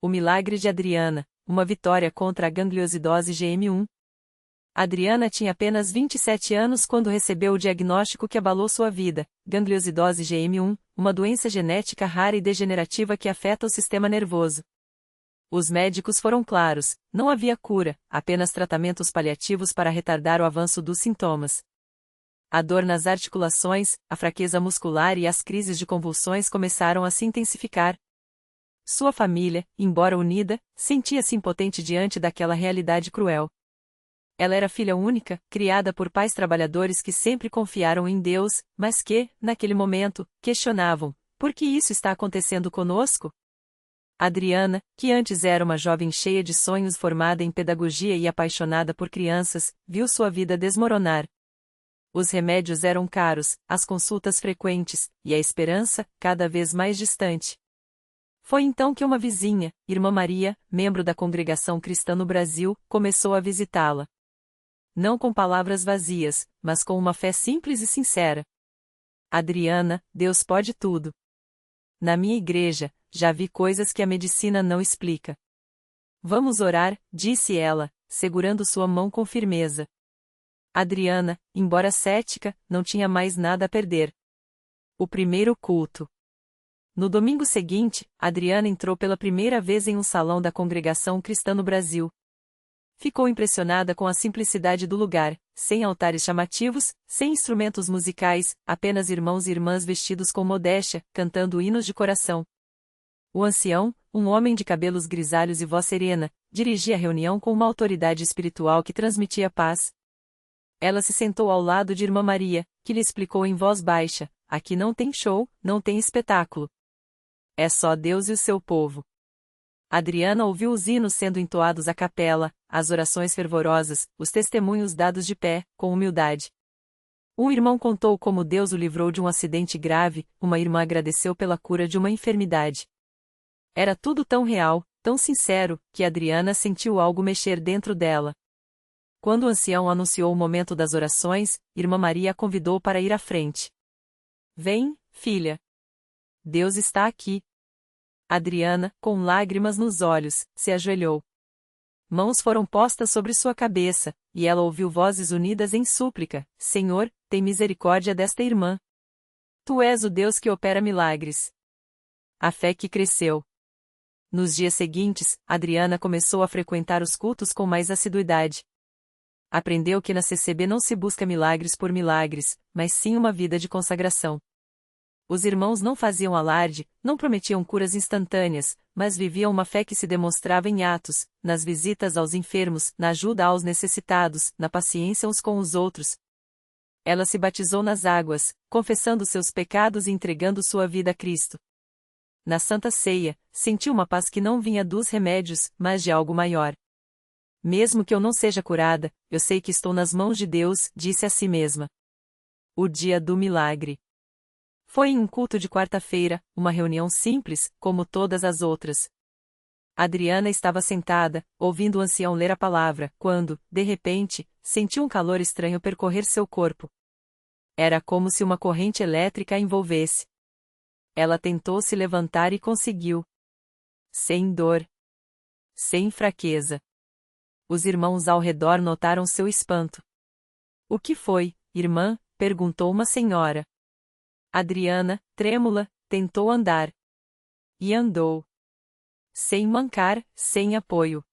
O milagre de Adriana, uma vitória contra a gangliosidose GM1. Adriana tinha apenas 27 anos quando recebeu o diagnóstico que abalou sua vida, gangliosidose GM1, uma doença genética rara e degenerativa que afeta o sistema nervoso. Os médicos foram claros, não havia cura, apenas tratamentos paliativos para retardar o avanço dos sintomas. A dor nas articulações, a fraqueza muscular e as crises de convulsões começaram a se intensificar. Sua família, embora unida, sentia-se impotente diante daquela realidade cruel. Ela era filha única, criada por pais trabalhadores que sempre confiaram em Deus, mas que, naquele momento, questionavam: por que isso está acontecendo conosco? Adriana, que antes era uma jovem cheia de sonhos, formada em pedagogia e apaixonada por crianças, viu sua vida desmoronar. Os remédios eram caros, as consultas frequentes, e a esperança, cada vez mais distante. Foi então que uma vizinha, Irmã Maria, membro da Congregação Cristã no Brasil, começou a visitá-la. Não com palavras vazias, mas com uma fé simples e sincera. Adriana, Deus pode tudo. Na minha igreja, já vi coisas que a medicina não explica. Vamos orar, disse ela, segurando sua mão com firmeza. Adriana, embora cética, não tinha mais nada a perder. O primeiro culto. No domingo seguinte, Adriana entrou pela primeira vez em um salão da Congregação Cristã no Brasil. Ficou impressionada com a simplicidade do lugar, sem altares chamativos, sem instrumentos musicais, apenas irmãos e irmãs vestidos com modéstia, cantando hinos de coração. O ancião, um homem de cabelos grisalhos e voz serena, dirigia a reunião com uma autoridade espiritual que transmitia paz. Ela se sentou ao lado de Irmã Maria, que lhe explicou em voz baixa: aqui não tem show, não tem espetáculo. É só Deus e o seu povo. Adriana ouviu os hinos sendo entoados à capela, as orações fervorosas, os testemunhos dados de pé, com humildade. Um irmão contou como Deus o livrou de um acidente grave, uma irmã agradeceu pela cura de uma enfermidade. Era tudo tão real, tão sincero, que Adriana sentiu algo mexer dentro dela. Quando o ancião anunciou o momento das orações, Irmã Maria a convidou para ir à frente. Vem, filha. Deus está aqui. Adriana, com lágrimas nos olhos, se ajoelhou. Mãos foram postas sobre sua cabeça, e ela ouviu vozes unidas em súplica: Senhor, tem misericórdia desta irmã. Tu és o Deus que opera milagres. A fé que cresceu. Nos dias seguintes, Adriana começou a frequentar os cultos com mais assiduidade. Aprendeu que na CCB não se busca milagres por milagres, mas sim uma vida de consagração. Os irmãos não faziam alarde, não prometiam curas instantâneas, mas viviam uma fé que se demonstrava em atos, nas visitas aos enfermos, na ajuda aos necessitados, na paciência uns com os outros. Ela se batizou nas águas, confessando seus pecados e entregando sua vida a Cristo. Na Santa Ceia, sentiu uma paz que não vinha dos remédios, mas de algo maior. Mesmo que eu não seja curada, eu sei que estou nas mãos de Deus, disse a si mesma. O dia do milagre. Foi em um culto de quarta-feira, uma reunião simples, como todas as outras. Adriana estava sentada, ouvindo o ancião ler a palavra, quando, de repente, sentiu um calor estranho percorrer seu corpo. Era como se uma corrente elétrica a envolvesse. Ela tentou se levantar e conseguiu. Sem dor. Sem fraqueza. Os irmãos ao redor notaram seu espanto. O que foi, irmã? Perguntou uma senhora. Adriana, trêmula, tentou andar. E andou. Sem mancar, sem apoio.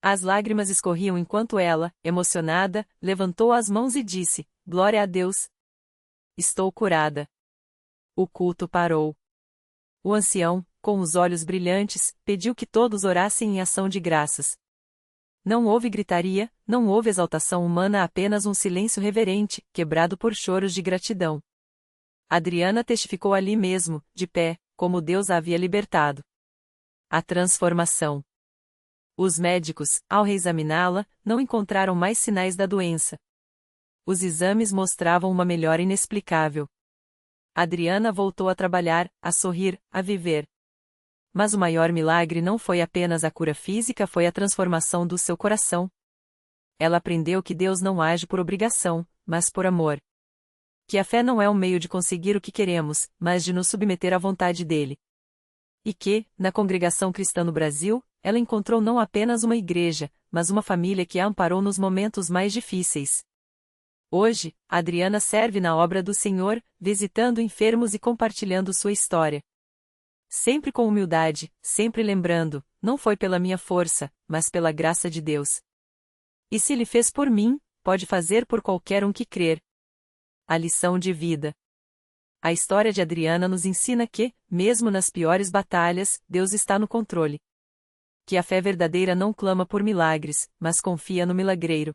As lágrimas escorriam enquanto ela, emocionada, levantou as mãos e disse: Glória a Deus! Estou curada. O culto parou. O ancião, com os olhos brilhantes, pediu que todos orassem em ação de graças. Não houve gritaria, não houve exaltação humana, apenas um silêncio reverente, quebrado por choros de gratidão. Adriana testificou ali mesmo, de pé, como Deus a havia libertado. A transformação. Os médicos, ao reexaminá-la, não encontraram mais sinais da doença. Os exames mostravam uma melhora inexplicável. Adriana voltou a trabalhar, a sorrir, a viver. Mas o maior milagre não foi apenas a cura física, foi a transformação do seu coração. Ela aprendeu que Deus não age por obrigação, mas por amor. Que a fé não é um meio de conseguir o que queremos, mas de nos submeter à vontade dele. E que, na Congregação Cristã no Brasil, ela encontrou não apenas uma igreja, mas uma família que a amparou nos momentos mais difíceis. Hoje, Adriana serve na obra do Senhor, visitando enfermos e compartilhando sua história. Sempre com humildade, sempre lembrando, não foi pela minha força, mas pela graça de Deus. E se Ele fez por mim, pode fazer por qualquer um que crer. A lição de vida. A história de Adriana nos ensina que, mesmo nas piores batalhas, Deus está no controle. Que a fé verdadeira não clama por milagres, mas confia no milagreiro.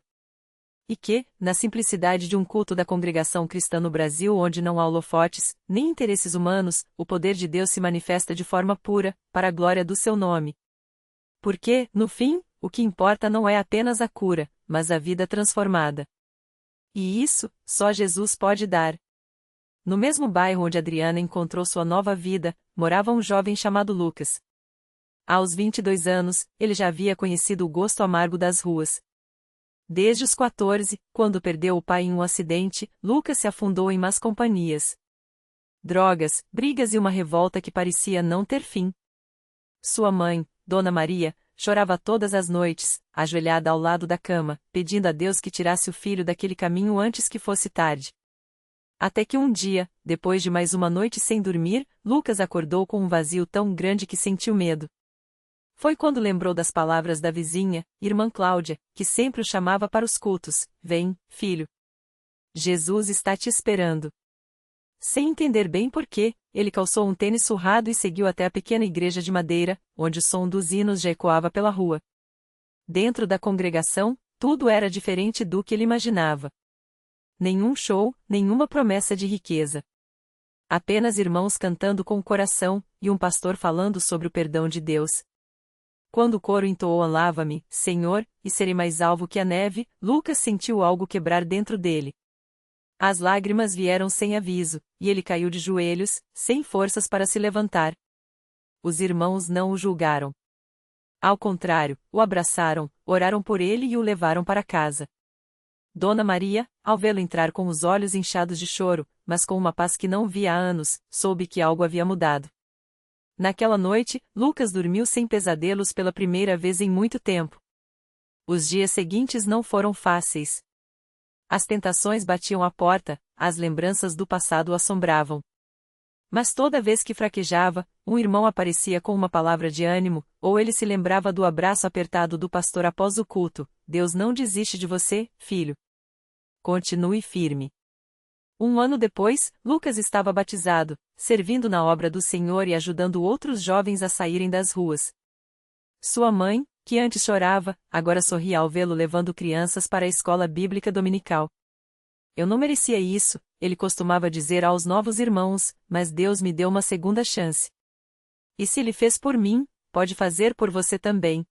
E que, na simplicidade de um culto da Congregação Cristã no Brasil onde não há holofotes, nem interesses humanos, o poder de Deus se manifesta de forma pura, para a glória do seu nome. Porque, no fim, o que importa não é apenas a cura, mas a vida transformada. E isso, só Jesus pode dar. No mesmo bairro onde Adriana encontrou sua nova vida, morava um jovem chamado Lucas. Aos 22 anos, ele já havia conhecido o gosto amargo das ruas. Desde os 14, quando perdeu o pai em um acidente, Lucas se afundou em más companhias. Drogas, brigas e uma revolta que parecia não ter fim. Sua mãe, Dona Maria, chorava todas as noites, ajoelhada ao lado da cama, pedindo a Deus que tirasse o filho daquele caminho antes que fosse tarde. Até que um dia, depois de mais uma noite sem dormir, Lucas acordou com um vazio tão grande que sentiu medo. Foi quando lembrou das palavras da vizinha, irmã Cláudia, que sempre o chamava para os cultos: "Vem, filho. Jesus está te esperando." Sem entender bem por quê, ele calçou um tênis surrado e seguiu até a pequena igreja de madeira, onde o som dos hinos já ecoava pela rua. Dentro da congregação, tudo era diferente do que ele imaginava. Nenhum show, nenhuma promessa de riqueza. Apenas irmãos cantando com o coração, e um pastor falando sobre o perdão de Deus. Quando o coro entoou "Lava-me, Senhor, e serei mais alvo que a neve", Lucas sentiu algo quebrar dentro dele. As lágrimas vieram sem aviso, e ele caiu de joelhos, sem forças para se levantar. Os irmãos não o julgaram. Ao contrário, o abraçaram, oraram por ele e o levaram para casa. Dona Maria, ao vê-lo entrar com os olhos inchados de choro, mas com uma paz que não via há anos, soube que algo havia mudado. Naquela noite, Lucas dormiu sem pesadelos pela primeira vez em muito tempo. Os dias seguintes não foram fáceis. As tentações batiam à porta, as lembranças do passado o assombravam. Mas toda vez que fraquejava, um irmão aparecia com uma palavra de ânimo, ou ele se lembrava do abraço apertado do pastor após o culto: "Deus não desiste de você, filho. Continue firme." Um ano depois, Lucas estava batizado, servindo na obra do Senhor e ajudando outros jovens a saírem das ruas. Sua mãe, que antes chorava, agora sorria ao vê-lo levando crianças para a escola bíblica dominical. "Eu não merecia isso", ele costumava dizer aos novos irmãos, "mas Deus me deu uma segunda chance. E se Ele fez por mim, pode fazer por você também."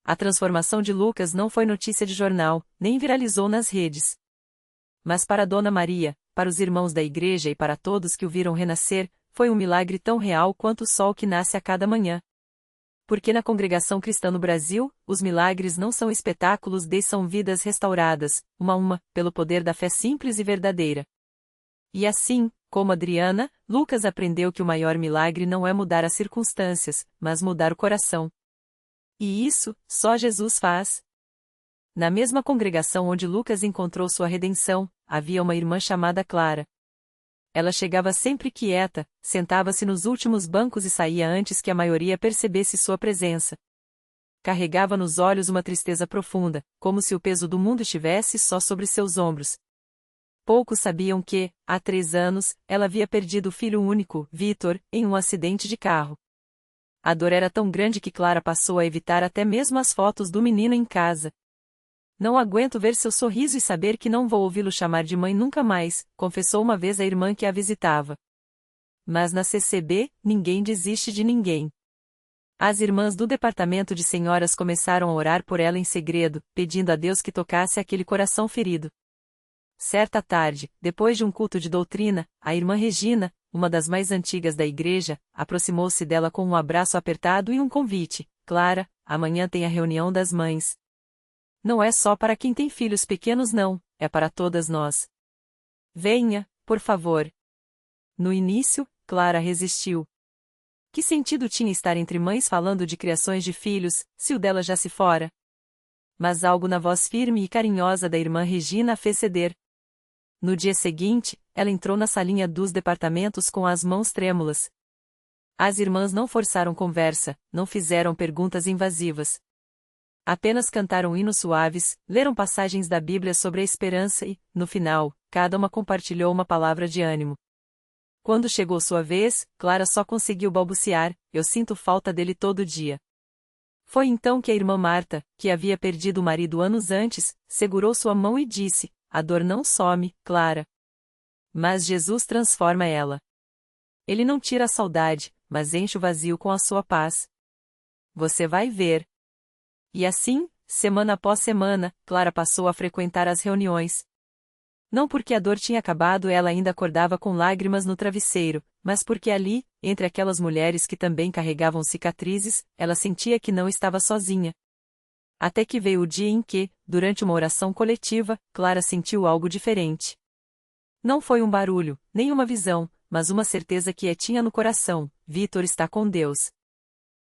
A transformação de Lucas não foi notícia de jornal, nem viralizou nas redes. Mas para Dona Maria, para os irmãos da igreja e para todos que o viram renascer, foi um milagre tão real quanto o sol que nasce a cada manhã. Porque na Congregação Cristã no Brasil, os milagres não são espetáculos, são vidas restauradas, uma a uma, pelo poder da fé simples e verdadeira. E assim, como Adriana, Lucas aprendeu que o maior milagre não é mudar as circunstâncias, mas mudar o coração. E isso, só Jesus faz. Na mesma congregação onde Lucas encontrou sua redenção, havia uma irmã chamada Clara. Ela chegava sempre quieta, sentava-se nos últimos bancos e saía antes que a maioria percebesse sua presença. Carregava nos olhos uma tristeza profunda, como se o peso do mundo estivesse só sobre seus ombros. Poucos sabiam que, há 3 anos, ela havia perdido o filho único, Vitor, em um acidente de carro. A dor era tão grande que Clara passou a evitar até mesmo as fotos do menino em casa. "Não aguento ver seu sorriso e saber que não vou ouvi-lo chamar de mãe nunca mais", confessou uma vez a irmã que a visitava. Mas na CCB, ninguém desiste de ninguém. As irmãs do departamento de senhoras começaram a orar por ela em segredo, pedindo a Deus que tocasse aquele coração ferido. Certa tarde, depois de um culto de doutrina, a irmã Regina, uma das mais antigas da igreja, aproximou-se dela com um abraço apertado e um convite: "Clara, amanhã tem a reunião das mães. Não é só para quem tem filhos pequenos não, é para todas nós. Venha, por favor." No início, Clara resistiu. Que sentido tinha estar entre mães falando de criações de filhos, se o dela já se fora? Mas algo na voz firme e carinhosa da irmã Regina a fez ceder. No dia seguinte, ela entrou na salinha dos departamentos com as mãos trêmulas. As irmãs não forçaram conversa, não fizeram perguntas invasivas. Apenas cantaram hinos suaves, leram passagens da Bíblia sobre a esperança e, no final, cada uma compartilhou uma palavra de ânimo. Quando chegou sua vez, Clara só conseguiu balbuciar: "Eu sinto falta dele todo dia." Foi então que a irmã Marta, que havia perdido o marido anos antes, segurou sua mão e disse: "A dor não some, Clara. Mas Jesus transforma ela. Ele não tira a saudade, mas enche o vazio com a sua paz. Você vai ver." E assim, semana após semana, Clara passou a frequentar as reuniões. Não porque a dor tinha acabado, ela ainda acordava com lágrimas no travesseiro, mas porque ali, entre aquelas mulheres que também carregavam cicatrizes, ela sentia que não estava sozinha. Até que veio o dia em que, durante uma oração coletiva, Clara sentiu algo diferente. Não foi um barulho, nem uma visão, mas uma certeza que tinha no coração: Vitor está com Deus.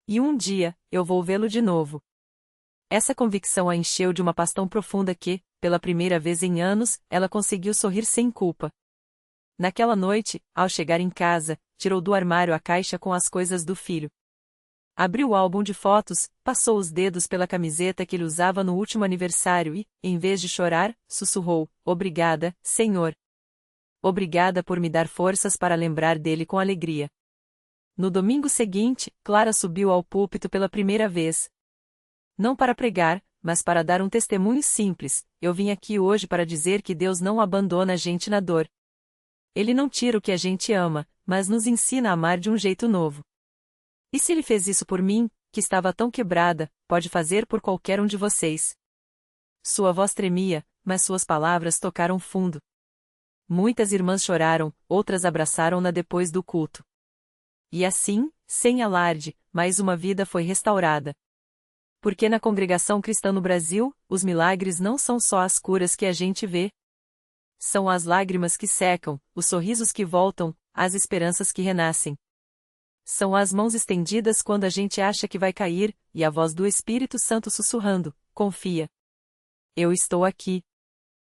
E um dia, eu vou vê-lo de novo. Essa convicção a encheu de uma paz tão profunda que, pela primeira vez em anos, ela conseguiu sorrir sem culpa. Naquela noite, ao chegar em casa, tirou do armário a caixa com as coisas do filho. Abriu o álbum de fotos, passou os dedos pela camiseta que ele usava no último aniversário e, em vez de chorar, sussurrou: "Obrigada, Senhor. Obrigada por me dar forças para lembrar dele com alegria." No domingo seguinte, Clara subiu ao púlpito pela primeira vez. Não para pregar, mas para dar um testemunho simples: "Eu vim aqui hoje para dizer que Deus não abandona a gente na dor. Ele não tira o que a gente ama, mas nos ensina a amar de um jeito novo. E se ele fez isso por mim, que estava tão quebrada, pode fazer por qualquer um de vocês." Sua voz tremia, mas suas palavras tocaram fundo. Muitas irmãs choraram, outras abraçaram-na depois do culto. E assim, sem alarde, mais uma vida foi restaurada. Porque na congregação cristã no Brasil, os milagres não são só as curas que a gente vê. São as lágrimas que secam, os sorrisos que voltam, as esperanças que renascem. São as mãos estendidas quando a gente acha que vai cair, e a voz do Espírito Santo sussurrando: "Confia. Eu estou aqui."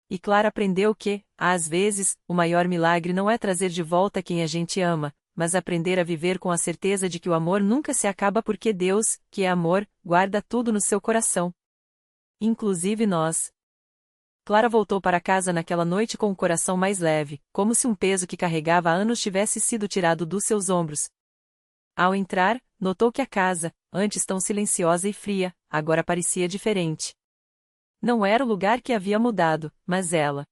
E Clara aprendeu que, às vezes, o maior milagre não é trazer de volta quem a gente ama, mas aprender a viver com a certeza de que o amor nunca se acaba porque Deus, que é amor, guarda tudo no seu coração. Inclusive nós. Clara voltou para casa naquela noite com o coração mais leve, como se um peso que carregava há anos tivesse sido tirado dos seus ombros. Ao entrar, notou que a casa, antes tão silenciosa e fria, agora parecia diferente. Não era o lugar que havia mudado, mas ela.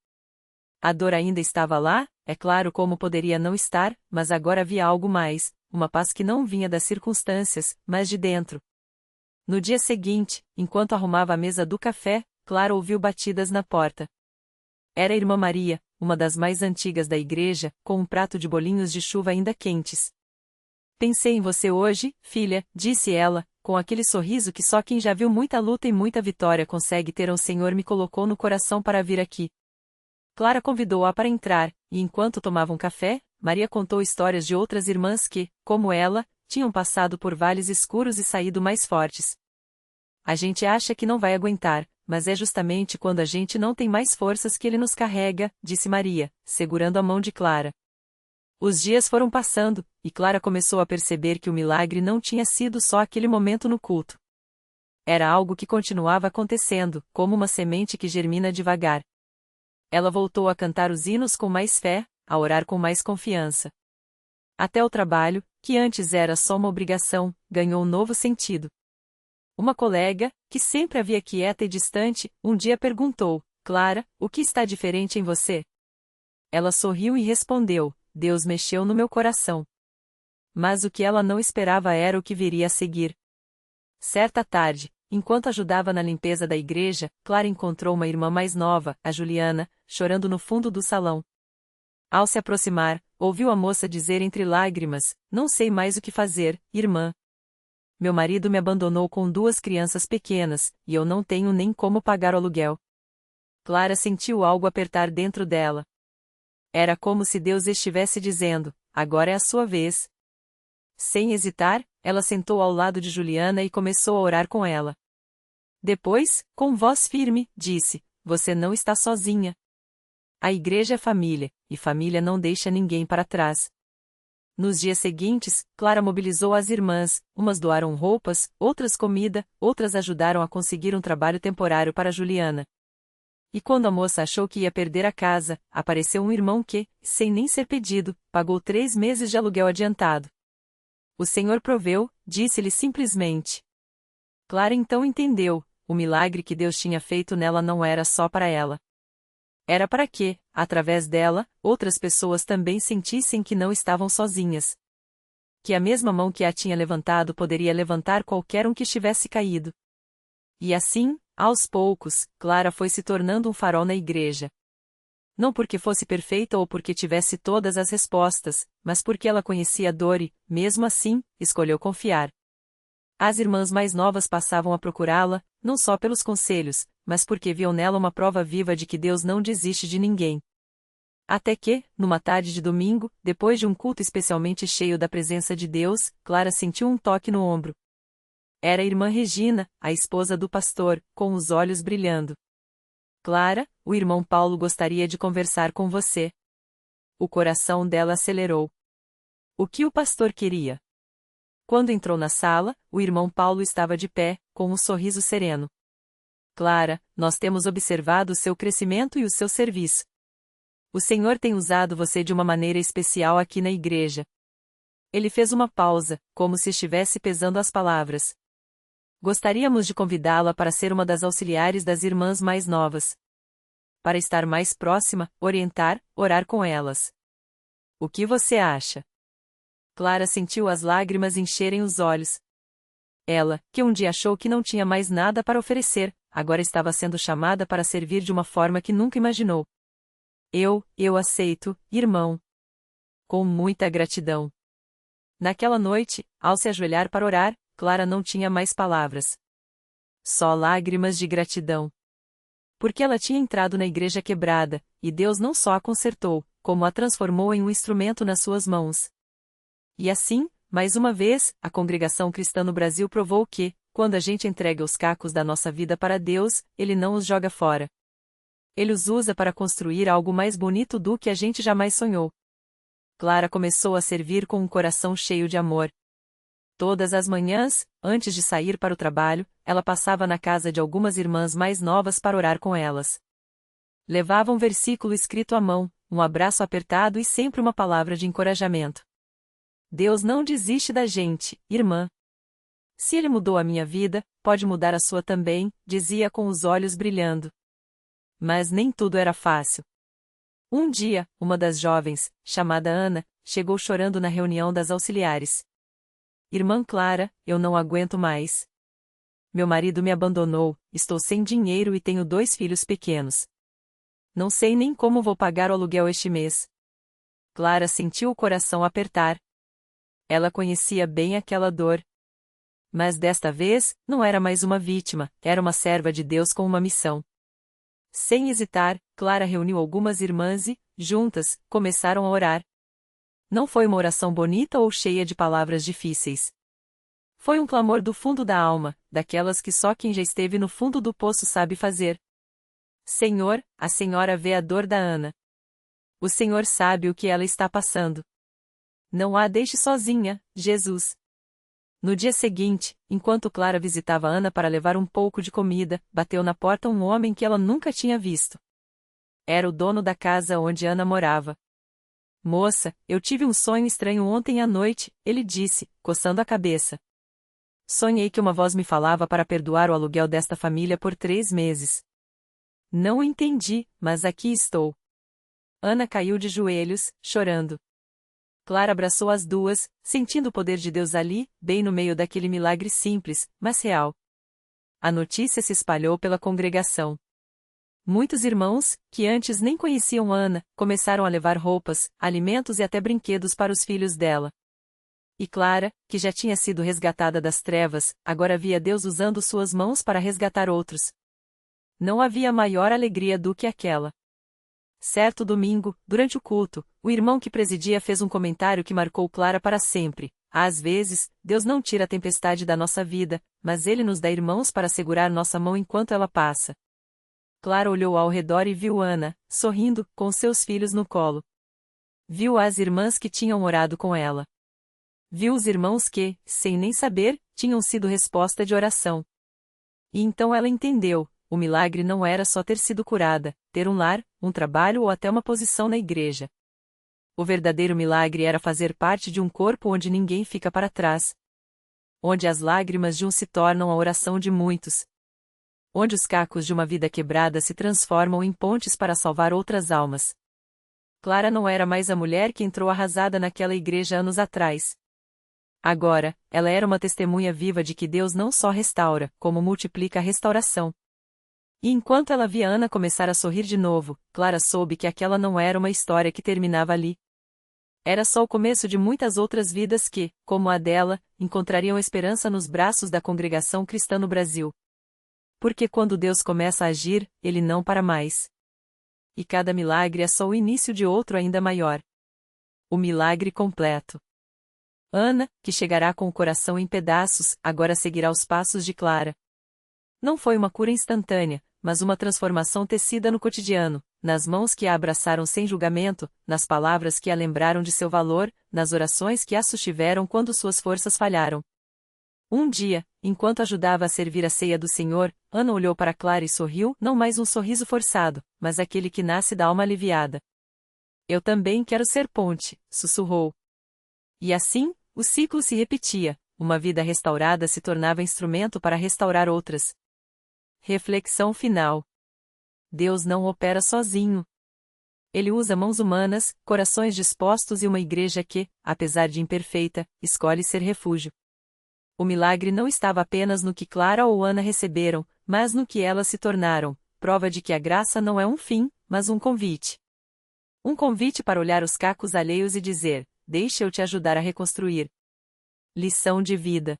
A dor ainda estava lá, é claro, como poderia não estar, mas agora havia algo mais, uma paz que não vinha das circunstâncias, mas de dentro. No dia seguinte, enquanto arrumava a mesa do café, Clara ouviu batidas na porta. Era a irmã Maria, uma das mais antigas da igreja, com um prato de bolinhos de chuva ainda quentes. "Pensei em você hoje, filha", disse ela, com aquele sorriso que só quem já viu muita luta e muita vitória consegue ter. "O Senhor me colocou no coração para vir aqui." Clara convidou-a para entrar, e enquanto tomavam café, Maria contou histórias de outras irmãs que, como ela, tinham passado por vales escuros e saído mais fortes. "A gente acha que não vai aguentar, mas é justamente quando a gente não tem mais forças que ele nos carrega", disse Maria, segurando a mão de Clara. Os dias foram passando, e Clara começou a perceber que o milagre não tinha sido só aquele momento no culto. Era algo que continuava acontecendo, como uma semente que germina devagar. Ela voltou a cantar os hinos com mais fé, a orar com mais confiança. Até o trabalho, que antes era só uma obrigação, ganhou um novo sentido. Uma colega, que sempre a via quieta e distante, um dia perguntou: "Clara, o que está diferente em você?" Ela sorriu e respondeu: "Deus mexeu no meu coração." Mas o que ela não esperava era o que viria a seguir. Certa tarde, enquanto ajudava na limpeza da igreja, Clara encontrou uma irmã mais nova, a Juliana, chorando no fundo do salão. Ao se aproximar, ouviu a moça dizer entre lágrimas: "Não sei mais o que fazer, irmã. Meu marido me abandonou com 2 crianças pequenas, e eu não tenho nem como pagar o aluguel." Clara sentiu algo apertar dentro dela. Era como se Deus estivesse dizendo: "Agora é a sua vez." Sem hesitar, ela sentou ao lado de Juliana e começou a orar com ela. Depois, com voz firme, disse: Você não está sozinha. A igreja é família, e família não deixa ninguém para trás. Nos dias seguintes, Clara mobilizou as irmãs, umas doaram roupas, outras comida, outras ajudaram a conseguir um trabalho temporário para Juliana. E quando a moça achou que ia perder a casa, apareceu um irmão que, sem nem ser pedido, pagou 3 meses de aluguel adiantado. O Senhor proveu, disse-lhe simplesmente. Clara então entendeu, o milagre que Deus tinha feito nela não era só para ela. Era para que, através dela, outras pessoas também sentissem que não estavam sozinhas. Que a mesma mão que a tinha levantado poderia levantar qualquer um que estivesse caído. E assim, aos poucos, Clara foi se tornando um farol na igreja. Não porque fosse perfeita ou porque tivesse todas as respostas, mas porque ela conhecia a dor e, mesmo assim, escolheu confiar. As irmãs mais novas passavam a procurá-la, não só pelos conselhos, mas porque viam nela uma prova viva de que Deus não desiste de ninguém. Até que, numa tarde de domingo, depois de um culto especialmente cheio da presença de Deus, Clara sentiu um toque no ombro. Era a irmã Regina, a esposa do pastor, com os olhos brilhando. Clara, o irmão Paulo gostaria de conversar com você. O coração dela acelerou. O que o pastor queria? Quando entrou na sala, o irmão Paulo estava de pé, com um sorriso sereno. Clara, nós temos observado o seu crescimento e o seu serviço. O Senhor tem usado você de uma maneira especial aqui na igreja. Ele fez uma pausa, como se estivesse pesando as palavras. Gostaríamos de convidá-la para ser uma das auxiliares das irmãs mais novas. Para estar mais próxima, orientar, orar com elas. O que você acha? Clara sentiu as lágrimas encherem os olhos. Ela, que um dia achou que não tinha mais nada para oferecer, agora estava sendo chamada para servir de uma forma que nunca imaginou. Eu aceito, irmão. Com muita gratidão. Naquela noite, ao se ajoelhar para orar, Clara não tinha mais palavras. Só lágrimas de gratidão. Porque ela tinha entrado na igreja quebrada, e Deus não só a consertou, como a transformou em um instrumento nas suas mãos. E assim, mais uma vez, a congregação cristã no Brasil provou que, quando a gente entrega os cacos da nossa vida para Deus, Ele não os joga fora. Ele os usa para construir algo mais bonito do que a gente jamais sonhou. Clara começou a servir com um coração cheio de amor. Todas as manhãs, antes de sair para o trabalho, ela passava na casa de algumas irmãs mais novas para orar com elas. Levava um versículo escrito à mão, um abraço apertado e sempre uma palavra de encorajamento. Deus não desiste da gente, irmã. Se Ele mudou a minha vida, pode mudar a sua também, dizia com os olhos brilhando. Mas nem tudo era fácil. Um dia, uma das jovens, chamada Ana, chegou chorando na reunião das auxiliares. Irmã Clara, eu não aguento mais. Meu marido me abandonou, estou sem dinheiro e tenho 2 filhos pequenos. Não sei nem como vou pagar o aluguel este mês. Clara sentiu o coração apertar. Ela conhecia bem aquela dor. Mas desta vez, não era mais uma vítima, era uma serva de Deus com uma missão. Sem hesitar, Clara reuniu algumas irmãs e, juntas, começaram a orar. Não foi uma oração bonita ou cheia de palavras difíceis. Foi um clamor do fundo da alma, daquelas que só quem já esteve no fundo do poço sabe fazer. Senhor, a senhora vê a dor da Ana. O Senhor sabe o que ela está passando. Não a deixe sozinha, Jesus. No dia seguinte, enquanto Clara visitava Ana para levar um pouco de comida, bateu na porta um homem que ela nunca tinha visto. Era o dono da casa onde Ana morava. Moça, eu tive um sonho estranho ontem à noite, ele disse, coçando a cabeça. Sonhei que uma voz me falava para perdoar o aluguel desta família por 3 meses. Não entendi, mas aqui estou. Ana caiu de joelhos, chorando. Clara abraçou as duas, sentindo o poder de Deus ali, bem no meio daquele milagre simples, mas real. A notícia se espalhou pela congregação. Muitos irmãos, que antes nem conheciam Ana, começaram a levar roupas, alimentos e até brinquedos para os filhos dela. E Clara, que já tinha sido resgatada das trevas, agora via Deus usando suas mãos para resgatar outros. Não havia maior alegria do que aquela. Certo domingo, durante o culto, o irmão que presidia fez um comentário que marcou Clara para sempre. Às vezes, Deus não tira a tempestade da nossa vida, mas Ele nos dá irmãos para segurar nossa mão enquanto ela passa. Clara olhou ao redor e viu Ana, sorrindo, com seus filhos no colo. Viu as irmãs que tinham orado com ela. Viu os irmãos que, sem nem saber, tinham sido resposta de oração. E então ela entendeu, o milagre não era só ter sido curada, ter um lar, um trabalho ou até uma posição na igreja. O verdadeiro milagre era fazer parte de um corpo onde ninguém fica para trás. Onde as lágrimas de um se tornam a oração de muitos. Onde os cacos de uma vida quebrada se transformam em pontes para salvar outras almas. Clara não era mais a mulher que entrou arrasada naquela igreja anos atrás. Agora, ela era uma testemunha viva de que Deus não só restaura, como multiplica a restauração. E enquanto ela via Ana começar a sorrir de novo, Clara soube que aquela não era uma história que terminava ali. Era só o começo de muitas outras vidas que, como a dela, encontrariam esperança nos braços da congregação cristã no Brasil. Porque quando Deus começa a agir, Ele não para mais. E cada milagre é só o início de outro ainda maior. O milagre completo. Ana, que chegará com o coração em pedaços, agora seguirá os passos de Clara. Não foi uma cura instantânea, mas uma transformação tecida no cotidiano, nas mãos que a abraçaram sem julgamento, nas palavras que a lembraram de seu valor, nas orações que a sustiveram quando suas forças falharam. Um dia, enquanto ajudava a servir a ceia do Senhor, Ana olhou para Clara e sorriu, não mais um sorriso forçado, mas aquele que nasce da alma aliviada. Eu também quero ser ponte, sussurrou. E assim, o ciclo se repetia, uma vida restaurada se tornava instrumento para restaurar outras. Reflexão final. Deus não opera sozinho. Ele usa mãos humanas, corações dispostos e uma igreja que, apesar de imperfeita, escolhe ser refúgio. O milagre não estava apenas no que Clara ou Ana receberam, mas no que elas se tornaram, prova de que a graça não é um fim, mas um convite. Um convite para olhar os cacos alheios e dizer: deixa eu te ajudar a reconstruir. Lição de vida.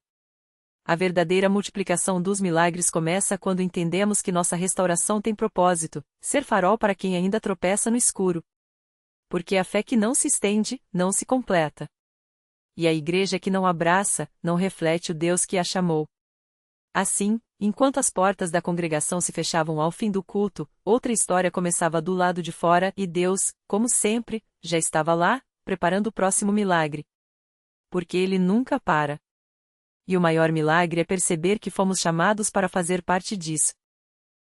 A verdadeira multiplicação dos milagres começa quando entendemos que nossa restauração tem propósito, ser farol para quem ainda tropeça no escuro. Porque a fé que não se estende, não se completa. E a igreja que não abraça, não reflete o Deus que a chamou. Assim, enquanto as portas da congregação se fechavam ao fim do culto, outra história começava do lado de fora e Deus, como sempre, já estava lá, preparando o próximo milagre. Porque Ele nunca para. E o maior milagre é perceber que fomos chamados para fazer parte disso.